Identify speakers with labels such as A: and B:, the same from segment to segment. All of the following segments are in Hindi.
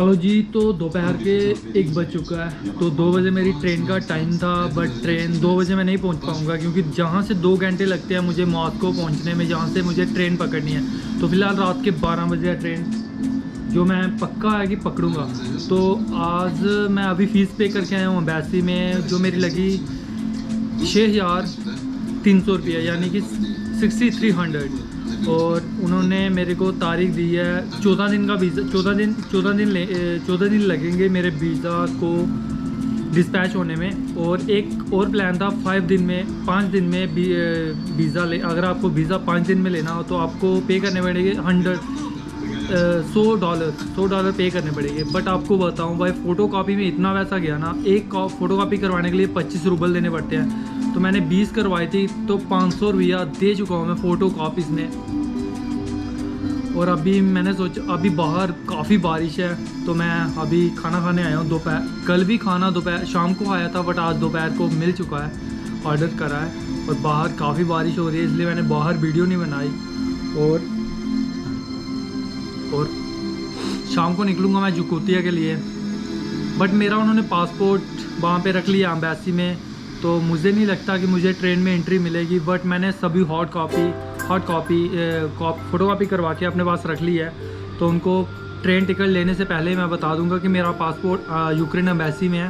A: हेलो जी। तो दोपहर के 1 बज चुका है। तो 2 बजे मेरी ट्रेन का टाइम था, बट ट्रेन 2 बजे मैं नहीं पहुंच पाऊंगा क्योंकि जहां से 2 घंटे लगते हैं मुझे मॉस्को पहुंचने में, जहां से मुझे ट्रेन पकड़नी है। तो फ़िलहाल रात के 12 बजे है ट्रेन, जो मैं पक्का है कि पकड़ूंगा। तो आज मैं अभी फ़ीस पे करके आया हूँ एम्बेसी में, जो मेरी लगी 6,300 रुपये, यानी कि 6300। और उन्होंने मेरे को तारीख दी है 14 दिन का वीज़ा। 14 दिन लगेंगे मेरे वीज़ा को डिस्पैच होने में। और एक और प्लान था 5 दिन में वीज़ा ले। अगर आपको वीज़ा 5 दिन में लेना हो तो आपको पे करने पड़ेंगे $100 पे करने पड़ेंगे। बट आपको बताऊं भाई, फ़ोटो कापी में इतना पैसा गया ना, एक फ़ोटो कापी करवाने के लिए 25 रूबल देने पड़ते हैं। तो मैंने 20 करवाई थी, तो 500 रुपया दे चुका हूँ मैं फ़ोटो कापीज़ में। और अभी मैंने सोचा, अभी बाहर काफ़ी बारिश है, तो मैं अभी खाना खाने आया हूँ दोपहर। कल भी खाना दोपहर शाम को आया था, बट आज दोपहर को मिल चुका है, ऑर्डर करा है। और बाहर काफ़ी बारिश हो रही है, इसलिए मैंने बाहर वीडियो नहीं बनाई। और शाम को निकलूँगा मैं जुकूतिया के लिए। बट मेरा उन्होंने पासपोर्ट वहाँ पे रख लिया एम्बेसी में, तो मुझे नहीं लगता कि मुझे ट्रेन में एंट्री मिलेगी। बट मैंने सभी हॉट कॉपी फ़ोटो कापी करवा के अपने पास रख ली है। तो उनको ट्रेन टिकट लेने से पहले मैं बता दूंगा कि मेरा पासपोर्ट यूक्रेन एम्बेसी में है,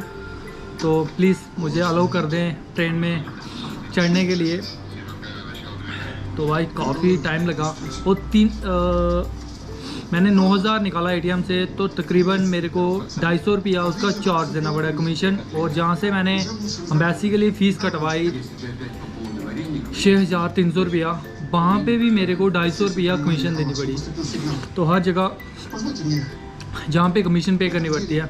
A: तो प्लीज़ मुझे अलाउ कर दें ट्रेन में चढ़ने के लिए। तो भाई काफ़ी टाइम लगा। और मैंने 9,000 निकाला एटीएम से, तो तकरीबन मेरे को 250 रुपया उसका चार्ज देना पड़ा कमीशन। और जहाँ से मैंने एम्बेसी के लिए फ़ीस कटवाई 6,300 रुपया, वहाँ पे भी मेरे को 250 रुपया कमीशन देनी पड़ी। तो हर जगह जहाँ पे कमीशन पे करनी पड़ती है।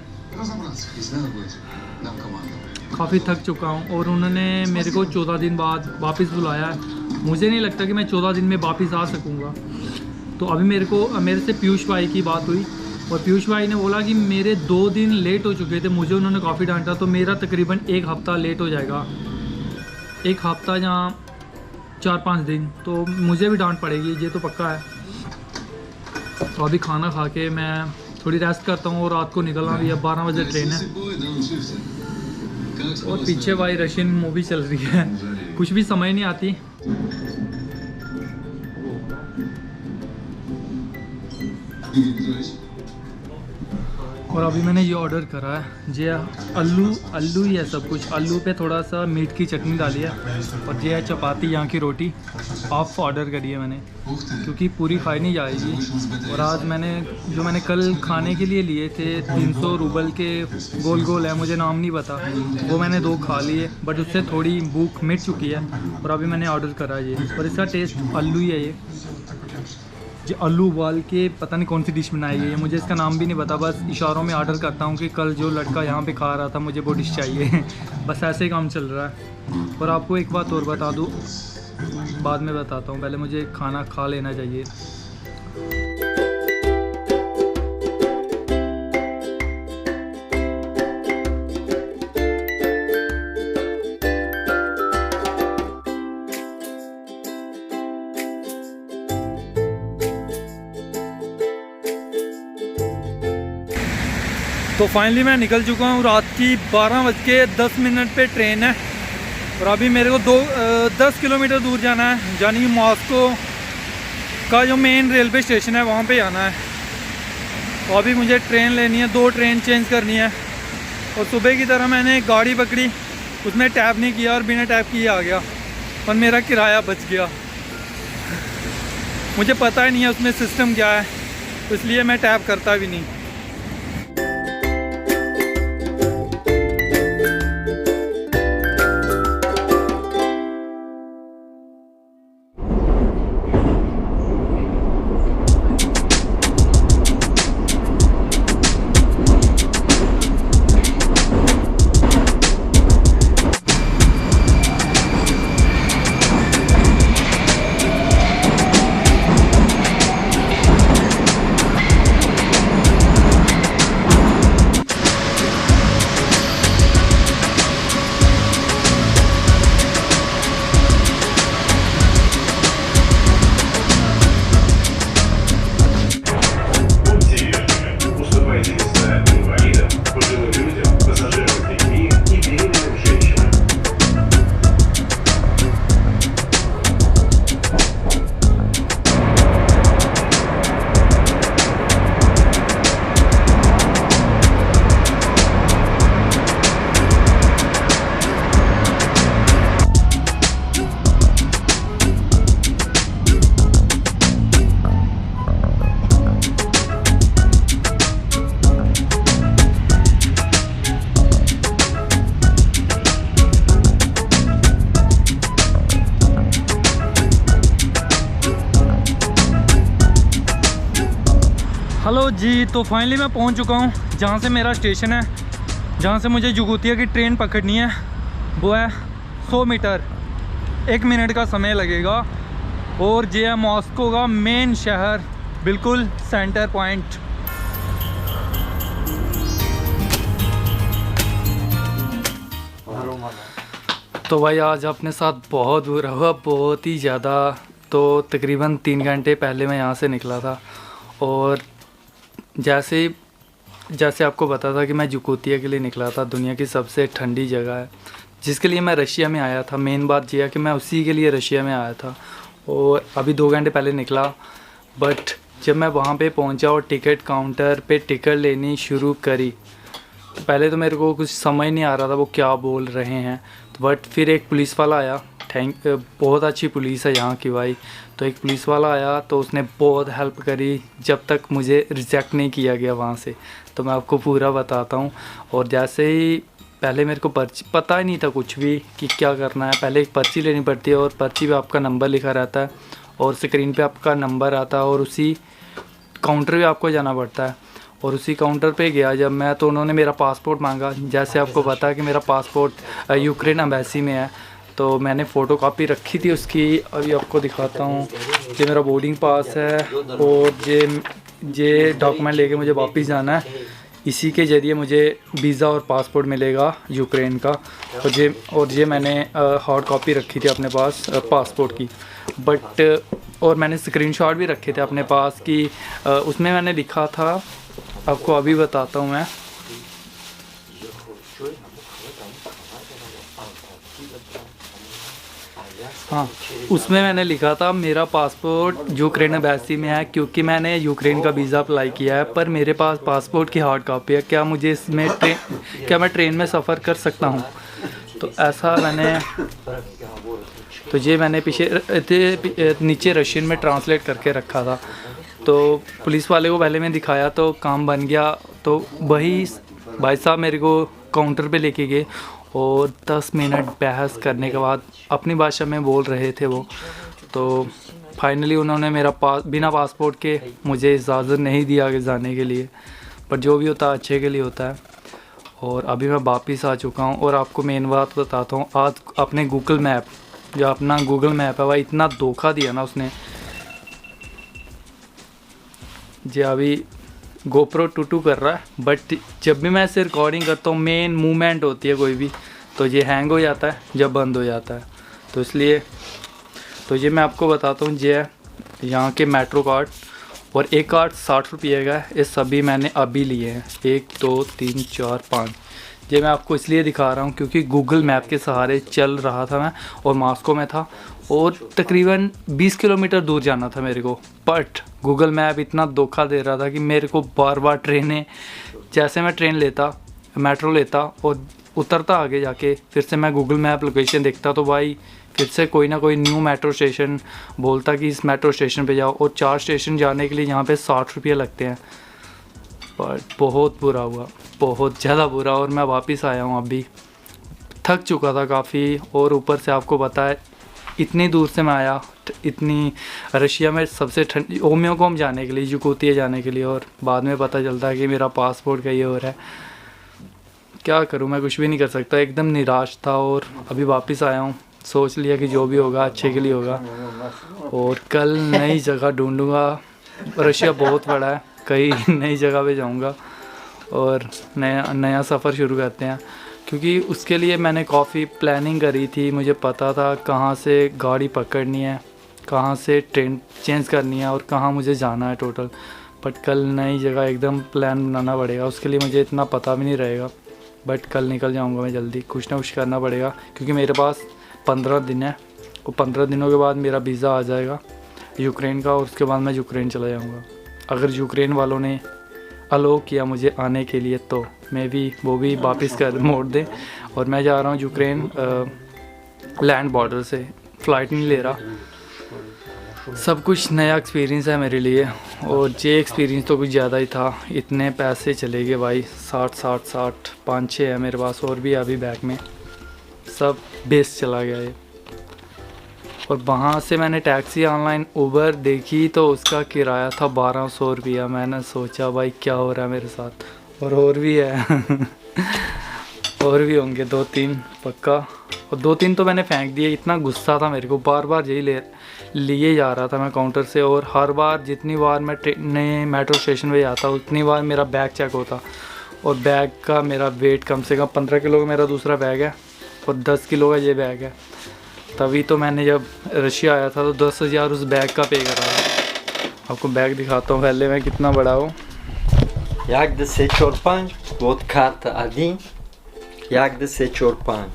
A: काफ़ी थक चुका हूँ और उन्होंने मेरे को 14 दिन बाद वापस बुलाया है। मुझे नहीं लगता कि मैं 14 दिन में वापस आ सकूँगा। तो अभी मेरे से पीयूष भाई की बात हुई, और पीयूष भाई ने बोला कि मेरे 2 दिन लेट हो चुके थे, मुझे उन्होंने काफ़ी डांटा। तो मेरा तकरीबन 1 हफ़्ता लेट हो जाएगा, 1 हफ़्ता जहाँ 4-5 दिन, तो मुझे भी डांट पड़ेगी, ये तो पक्का है। तो अभी खाना खा के मैं थोड़ी रेस्ट करता हूँ और रात को निकलना भी है, 12 बजे ट्रेन है। और पीछे भाई रशियन मूवी चल रही है, कुछ भी समझ नहीं आती। और अभी मैंने ये ऑर्डर करा है, ये आलू ही है सब कुछ। आलू पे थोड़ा सा मीट की चटनी डाली है, और ये है चपाती, यहाँ की रोटी हाफ ऑर्डर करी है मैंने, क्योंकि पूरी खाई नहीं जाएगी। और आज मैंने कल खाने के लिए लिए थे 300 रूबल के गोल है, मुझे नाम नहीं पता, वो मैंने 2 खा लिए, बट उससे थोड़ी भूख मिट चुकी है। और अभी मैंने ऑर्डर करा है ये, और इसका टेस्ट आलू ही है। ये आलू उबाल के पता नहीं कौन सी डिश बनाई गई है, मुझे इसका नाम भी नहीं पता। बस इशारों में ऑर्डर करता हूँ कि कल जो लड़का यहाँ पे खा रहा था मुझे वो डिश चाहिए। बस ऐसे ही काम चल रहा है। और आपको एक बात और बता दूँ, बाद में बताता हूँ, पहले मुझे खाना खा लेना चाहिए। तो फाइनली मैं निकल चुका हूँ। रात की 12:10 पे ट्रेन है, और अभी मेरे को 10 किलोमीटर दूर जाना है, यानी कि मॉस्को का जो मेन रेलवे स्टेशन है वहाँ पे जाना है। तो अभी मुझे ट्रेन लेनी है, 2 ट्रेन चेंज करनी है। और सुबह की तरह मैंने एक गाड़ी पकड़ी, उसने टैप नहीं किया और बिना टैप किए आ गया, और मेरा किराया बच गया। मुझे पता ही नहीं है उसमें सिस्टम क्या है, तो इसलिए मैं टैप करता भी नहीं। जी तो फाइनली मैं पहुंच चुका हूं जहां से मेरा स्टेशन है, जहां से मुझे जुगूतिया की ट्रेन पकड़नी है। वो है 100 मीटर, 1 मिनट का समय लगेगा। और ये है मॉस्को का मेन शहर, बिल्कुल सेंटर पॉइंट। तो भाई आज अपने साथ बहुत बुरा हुआ, बहुत ही ज़्यादा। तो तकरीबन 3 घंटे पहले मैं यहाँ से निकला था और जैसे आपको पता था कि मैं जुगूतिया के लिए निकला था, दुनिया की सबसे ठंडी जगह है जिसके लिए मैं रशिया में आया था। मेन बात यह है कि मैं उसी के लिए रशिया में आया था और अभी 2 घंटे पहले निकला। बट जब मैं वहाँ पे पहुँचा और टिकट काउंटर पे टिकट लेनी शुरू करी तो पहले तो मेरे को कुछ समझ नहीं आ रहा था वो क्या बोल रहे हैं। तो बट फिर एक पुलिस वाला आया, बहुत अच्छी पुलिस है यहाँ की भाई। तो एक पुलिस वाला आया तो उसने बहुत हेल्प करी जब तक मुझे रिजेक्ट नहीं किया गया वहाँ से। तो मैं आपको पूरा बताता हूँ। और जैसे ही पहले मेरे को पर्ची पता ही नहीं था कुछ भी कि क्या करना है। पहले एक पर्ची लेनी पड़ती है और पर्ची पे आपका नंबर लिखा रहता है और स्क्रीन पे आपका नंबर आता है और उसी काउंटर पे आपको जाना पड़ता है। और उसी काउंटर पे गया जब मैं, तो उन्होंने मेरा पासपोर्ट मांगा। जैसे आपको पता है कि मेरा पासपोर्ट यूक्रेन एम्बेसी में है, तो मैंने फ़ोटो कापी रखी थी उसकी। अभी आपको दिखाता हूँ। ये मेरा बोर्डिंग पास है और ये डॉक्यूमेंट लेके मुझे वापस जाना है। इसी के ज़रिए मुझे वीज़ा और पासपोर्ट मिलेगा यूक्रेन का। और ये मैंने हार्ड कॉपी रखी थी अपने पास पासपोर्ट की। बट और मैंने स्क्रीनशॉट भी रखे थे अपने पास कि उसमें मैंने लिखा था, आपको अभी बताता हूँ मैं। हाँ, उसमें मैंने लिखा था मेरा पासपोर्ट यूक्रेन एम्बेसी में है क्योंकि मैंने यूक्रेन का वीज़ा अप्लाई किया है, पर मेरे पास पासपोर्ट की हार्ड कॉपी है। क्या मुझे इसमें क्या मैं ट्रेन में सफ़र कर सकता हूँ? तो ऐसा मैंने, तो ये मैंने पीछे नीचे रशियन में ट्रांसलेट करके रखा था। तो पुलिस वाले को पहले मैं दिखाया तो काम बन गया। तो वही भाई साहब मेरे को काउंटर पे लेके गए और 10 मिनट बहस करने के बाद अपनी भाषा में बोल रहे थे वो। तो फाइनली उन्होंने मेरा बिना पासपोर्ट के मुझे इजाज़त नहीं दिया आगे जाने के लिए। पर जो भी होता है अच्छे के लिए होता है। और अभी मैं वापस आ चुका हूँ और आपको मेन बात बताता हूँ। आज अपने गूगल मैप, जो अपना गूगल मैप है भाई, इतना धोखा दिया ना उसने। जी अभी गोप्रो टूटू कर रहा है, बट जब भी मैं इसे रिकॉर्डिंग करता हूँ, मेन मूवमेंट होती है कोई भी, तो ये हैंग हो जाता है जब बंद हो जाता है। तो इसलिए तो ये मैं आपको बताता हूँ। ये है यहाँ के मेट्रो कार्ड और एक कार्ड 60 रुपये का है। ये सभी मैंने अभी लिए हैं, 1 2 3 4 5। ये मैं आपको इसलिए दिखा रहा हूँ क्योंकि गूगल मैप के सहारे चल रहा था मैं और मॉस्को में था और तकरीबन 20 किलोमीटर दूर जाना था मेरे को। बट गूगल मैप इतना धोखा दे रहा था कि मेरे को बार बार ट्रेनें, जैसे मैं ट्रेन लेता, मेट्रो लेता और उतरता आगे जाके, फिर से मैं गूगल मैप लोकेशन देखता तो भाई फिर से कोई ना कोई न्यू मेट्रो स्टेशन बोलता कि इस मेट्रो स्टेशन पे जाओ। और 4 स्टेशन जाने के लिए यहाँ पे 60 रुपये लगते हैं। बट बहुत बुरा हुआ, बहुत ज़्यादा बुरा। और मैं वापस आया हूँ, अभी थक चुका था काफ़ी। और ऊपर से आपको पता है इतनी दूर से मैं आया, इतनी रशिया में सबसे ठंडी ओमियोकोम जाने के लिए, जुगूतिया जाने के लिए, और बाद में पता चलता है कि मेरा पासपोर्ट का ये हो रहा है। क्या करूँ, मैं कुछ भी नहीं कर सकता। एकदम निराश था और अभी वापस आया हूँ। सोच लिया कि जो भी होगा अच्छे के लिए होगा और कल नई जगह ढूंढूंगा। रशिया बहुत बड़ा है, कई नई जगह पे जाऊंगा और नया सफ़र शुरू करते हैं। क्योंकि उसके लिए मैंने काफ़ी प्लानिंग करी थी। मुझे पता था कहाँ से गाड़ी पकड़नी है, कहाँ से ट्रेन चेंज करनी है और कहाँ मुझे जाना है टोटल। बट कल नई जगह एकदम प्लान बनाना पड़ेगा, उसके लिए मुझे इतना पता भी नहीं रहेगा। बट कल निकल जाऊंगा मैं जल्दी, कुछ ना कुछ करना पड़ेगा क्योंकि मेरे पास 15 दिन है और 15 दिनों के बाद मेरा वीज़ा आ जाएगा यूक्रेन का और उसके बाद मैं यूक्रेन चला जाऊंगा। अगर यूक्रेन वालों ने अलो किया मुझे आने के लिए तो मैं भी वो भी वापस कर मोड़ दें। और मैं जा रहा हूँ यूक्रेन लैंड बॉर्डर से, फ़्लाइट नहीं ले रहा। सब कुछ नया एक्सपीरियंस है मेरे लिए और ये एक्सपीरियंस तो कुछ ज़्यादा ही था। इतने पैसे चले गए भाई, 60 5-6 है मेरे पास और भी अभी बैग में, सब बेस चला गया ये। और वहाँ से मैंने टैक्सी ऑनलाइन उबर देखी तो उसका किराया था 1200 रुपया। मैंने सोचा भाई क्या हो रहा है मेरे साथ, और भी है और भी होंगे 2-3 पक्का, और 2-3 तो मैंने फेंक दिए। इतना गुस्सा था मेरे को, बार बार यही लिए जा रहा था मैं काउंटर से, और हर बार जितनी बार मैं मेट्रो स्टेशन पे जाता उतनी बार मेरा बैग चेक होता, और बैग का मेरा वेट कम से कम 15 किलो का मेरा दूसरा बैग है और 10 किलो का ये बैग है। तभी तो मैंने जब रशिया आया था तो 10,000 उस बैग का पे करा था। आपको बैग दिखाता हूँ पहले मैं कितना बड़ा हूँ।
B: Jak de se čorpan, od karta один, jak de se čorpan.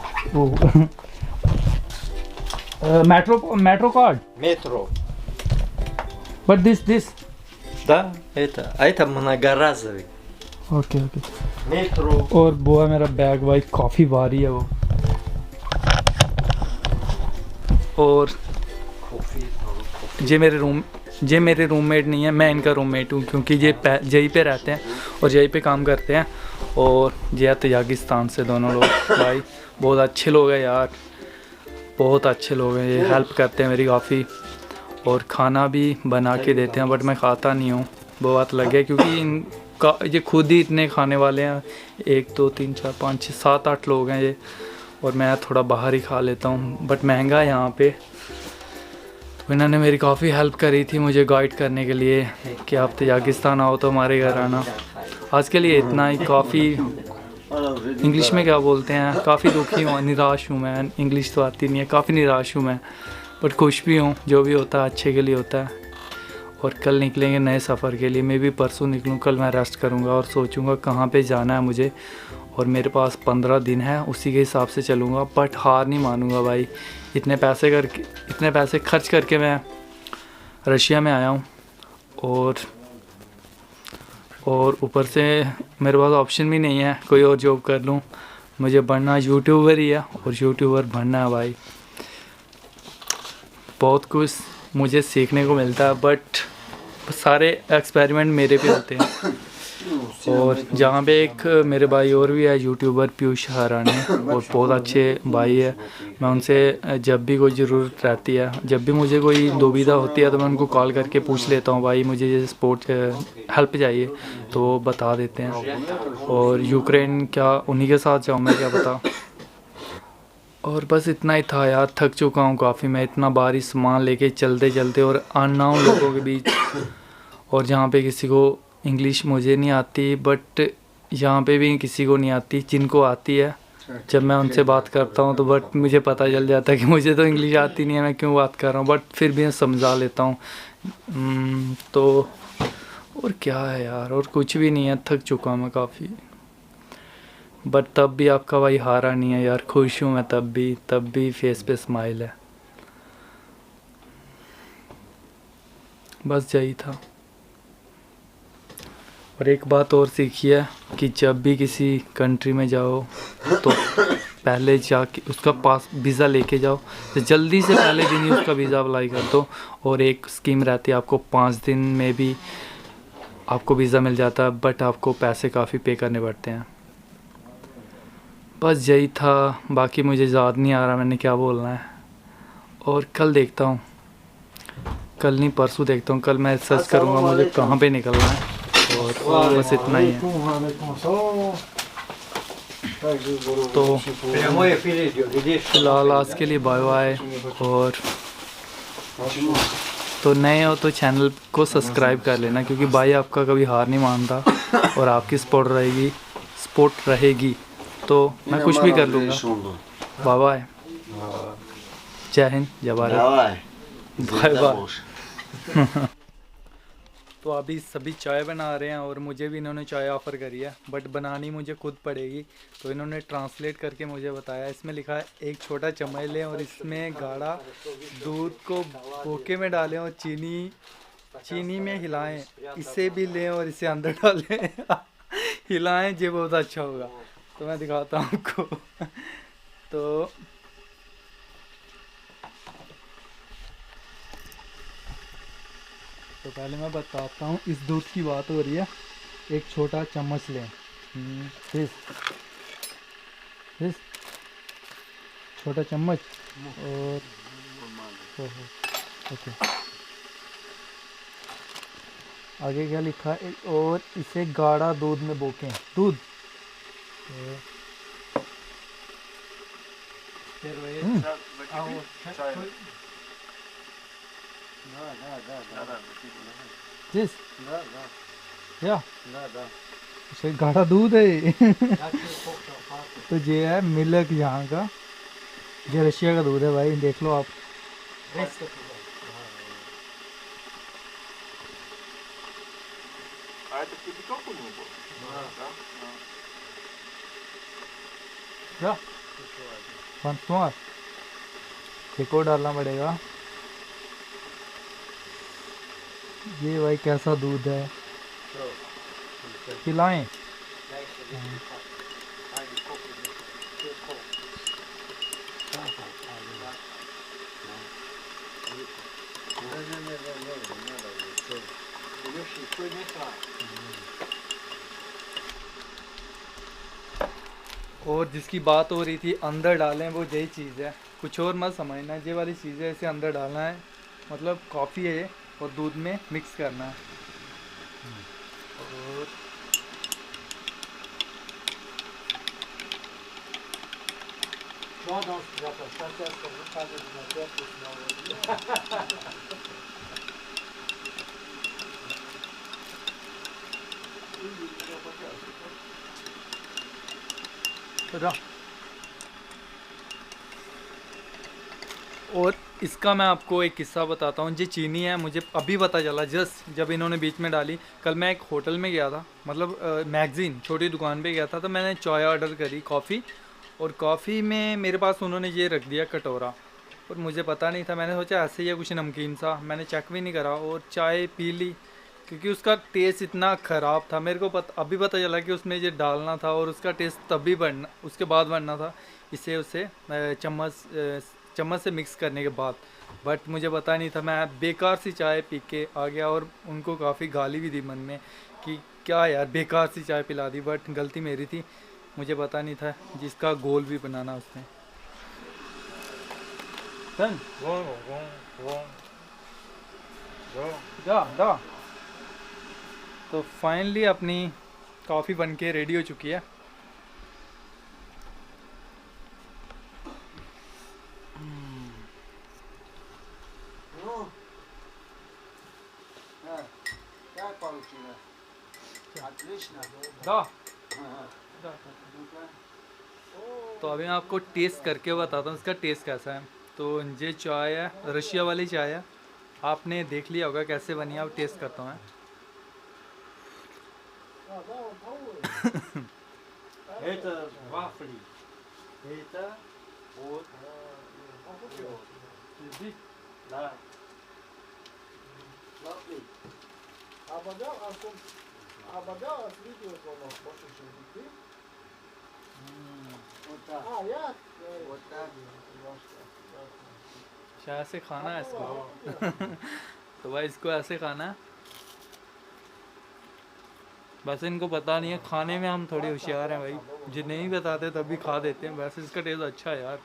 A: Metro card.
B: Метро.
A: But this.
B: Да, это. А это многоразовый.
A: Okay.
B: Метро.
A: और वो है मेरा बैग भाई, काफ़ी भारी है वो। और ये मेरे रूममेट नहीं है, मैं इनका रूममेट हूँ, क्योंकि ये यहीं पे रहते हैं और यहीं पे काम करते हैं। और ये तजाकिस्तान से दोनों लोग भाई, बहुत अच्छे लोग हैं यार, बहुत अच्छे लोग हैं। ये हेल्प करते हैं मेरी काफ़ी, और खाना भी बना के देते हैं, बट मैं खाता नहीं हूँ, वो बात लग गया, क्योंकि इनका ये खुद ही इतने खाने वाले हैं। 1 2 3 4 5 6 7 8 लोग हैं ये, और मैं थोड़ा बाहर ही खा लेता हूँ, बट महंगा है यहाँ पे। तो इन्होंने मेरी काफ़ी हेल्प करी थी मुझे गाइड करने के लिए कि आप तजाकिस्तान आओ तो हमारे घर आना। आज के लिए इतना ही, काफ़ी इंग्लिश में क्या बोलते हैं, काफ़ी दुखी हूँ, निराश हूँ मैं, इंग्लिश तो आती नहीं है, काफ़ी निराश हूँ मैं, बट खुश भी हूँ। जो भी होता है अच्छे के लिए होता है। और कल निकलेंगे नए सफ़र के लिए, मैं भी परसों निकलूँ। कल मैं रेस्ट करूँगा और सोचूंगा कहाँ पे जाना है मुझे, और मेरे पास 15 दिन है, उसी के हिसाब से चलूँगा। बट हार नहीं मानूँगा भाई, इतने पैसे खर्च करके मैं रशिया में आया हूँ, और ऊपर से मेरे पास ऑप्शन भी नहीं है कोई और जॉब कर लूँ। मुझे बनना यूट्यूबर ही है, और यूट्यूबर बनना है भाई। बहुत कुछ मुझे सीखने को मिलता है, बट सारे एक्सपेरिमेंट मेरे पे होते हैं। और जहाँ पे एक मेरे भाई और भी है यूट्यूबर, पीयूष हराने, और बहुत अच्छे भाई है। मैं उनसे जब भी कोई ज़रूरत रहती है, जब भी मुझे कोई दुविधा होती है, तो मैं उनको कॉल करके पूछ लेता हूँ भाई मुझे ये सपोर्ट हेल्प चाहिए, तो वो बता देते हैं। और यूक्रेन क्या उन्हीं के साथ जाऊँ मैं, क्या पता। और बस इतना ही था यार, थक चुका हूँ काफ़ी मैं, इतना भारी सामान लेके चलते और अननोन लोगों के बीच, और जहाँ पे किसी को इंग्लिश मुझे नहीं आती, बट यहाँ पे भी किसी को नहीं आती। जिनको आती है, जब मैं उनसे बात करता हूँ तो बट मुझे पता चल जाता है कि मुझे तो इंग्लिश आती नहीं है, मैं क्यों बात कर रहा हूँ, बट फिर भी मैं समझा लेता हूँ। तो और क्या है यार, और कुछ भी नहीं है, थक चुका हूँ मैं काफ़ी। बट तब भी आपका भाई हारा नहीं है यार, खुश हूँ मैं तब भी फेस पे स्माइल है। बस यही था। और एक बात और सीखी है कि जब भी किसी कंट्री में जाओ तो पहले जाके उसका पास वीज़ा लेके जाओ, तो जल्दी से पहले दिन ही उसका वीज़ा अप्लाई कर दो। और एक स्कीम रहती है, आपको 5 दिन में भी आपको वीज़ा मिल जाता है, बट आपको पैसे काफ़ी पे करने पड़ते हैं। बस यही था, बाकी मुझे याद नहीं आ रहा मैंने क्या बोलना है। और कल देखता हूँ, कल नहीं परसों देखता हूँ, कल मैं सर्च करूँगा मुझे कहाँ पे निकलना है। और बस इतना ही है। तो फिलहाल आज के लिए बाय बाय। और तो नए हो तो चैनल को सब्सक्राइब कर लेना, क्योंकि भाई आपका कभी हार नहीं मानता, और आपकी सपोर्ट रहेगी तो मैं कुछ भी कर लूँगा। बाय बाय, जय हिंद, जय भारत, बाय बाय। तो अभी सभी चाय बना रहे हैं, और मुझे भी इन्होंने चाय ऑफ़र करी है, बट बनानी मुझे खुद पड़ेगी। तो इन्होंने ट्रांसलेट करके मुझे बताया, इसमें लिखा है 1 छोटा चम्मच लें और इसमें गाढ़ा दूध को बोके में डालें और चीनी में हिलाएं, इसे भी लें और इसे अंदर डालें हिलाएं, ये बहुत अच्छा होगा। तो मैं दिखाता हूँ आपको तो पहले मैं बताता हूँ, इस दूध की बात हो रही है। 1 छोटा चम्मच लें, दिस छोटा चम्मच, और ओके, आगे क्या लिखा है? और इसे गाढ़ा दूध में बोकें। दूध
B: फिर वही
A: हम्म। जिस या इसे गाढ़ा दूध है। तो ये है मिल्क यहाँ का, ये रशिया का दूध है भाई, देख लो आप।
C: А это кипяток у него был? Да?
A: क्या पंचमार देखो डालना पड़ेगा। ये भाई कैसा दूध है, पिलाएं। और जिसकी बात हो रही थी अंदर डालें, वो यही चीज़ है, कुछ और मत समझना। ये वाली चीज़ है, इसे अंदर डालना है, मतलब कॉफ़ी है ये, और दूध में मिक्स करना है। और और इसका मैं आपको एक किस्सा बताता हूँ। ये चीनी है, मुझे अभी पता चला जस्ट जब इन्होंने बीच में डाली। कल मैं एक होटल में गया था, मतलब मैगज़ीन छोटी दुकान पे गया था, तो मैंने चाय ऑर्डर करी, कॉफ़ी, और कॉफ़ी में मेरे पास उन्होंने ये रख दिया कटोरा, और मुझे पता नहीं था। मैंने सोचा ऐसे ही है कुछ नमकीन सा, मैंने चेक भी नहीं करा और चाय पी ली, क्योंकि उसका टेस्ट इतना ख़राब था। मेरे को अभी पता चला कि उसमें ये डालना था, और उसका टेस्ट तभी बढ़ना, उसके बाद बढ़ना था, इसे उसे चम्मच से मिक्स करने के बाद। बट मुझे पता नहीं था, मैं बेकार सी चाय पी के आ गया, और उनको काफ़ी गाली भी दी मन में कि क्या यार बेकार सी चाय पिला दी। बट गलती मेरी थी, मुझे पता नहीं था जिसका गोल भी बनाना उसने। तो फाइनली अपनी कॉफ़ी बनके रेडी हो चुकी है। तो अभी मैं आपको टेस्ट करके बताता हूँ इसका टेस्ट कैसा है। तो ये चाय है, रशिया वाली चाय है, आपने देख लिया होगा कैसे बनी है। अब टेस्ट करता हूँ मैं।
B: Это вафли. Это вот. Да. Вафли. Вот так. Вот так.
A: शायद ऐसे खाना है इसको। तो भाई इसको ऐसे खाना है, वैसे इनको पता नहीं है, खाने में हम थोड़े होशियार हैं भाई, जिन्हें नहीं बताते तभी खा देते हैं। वैसे इसका टेस्ट अच्छा है यार।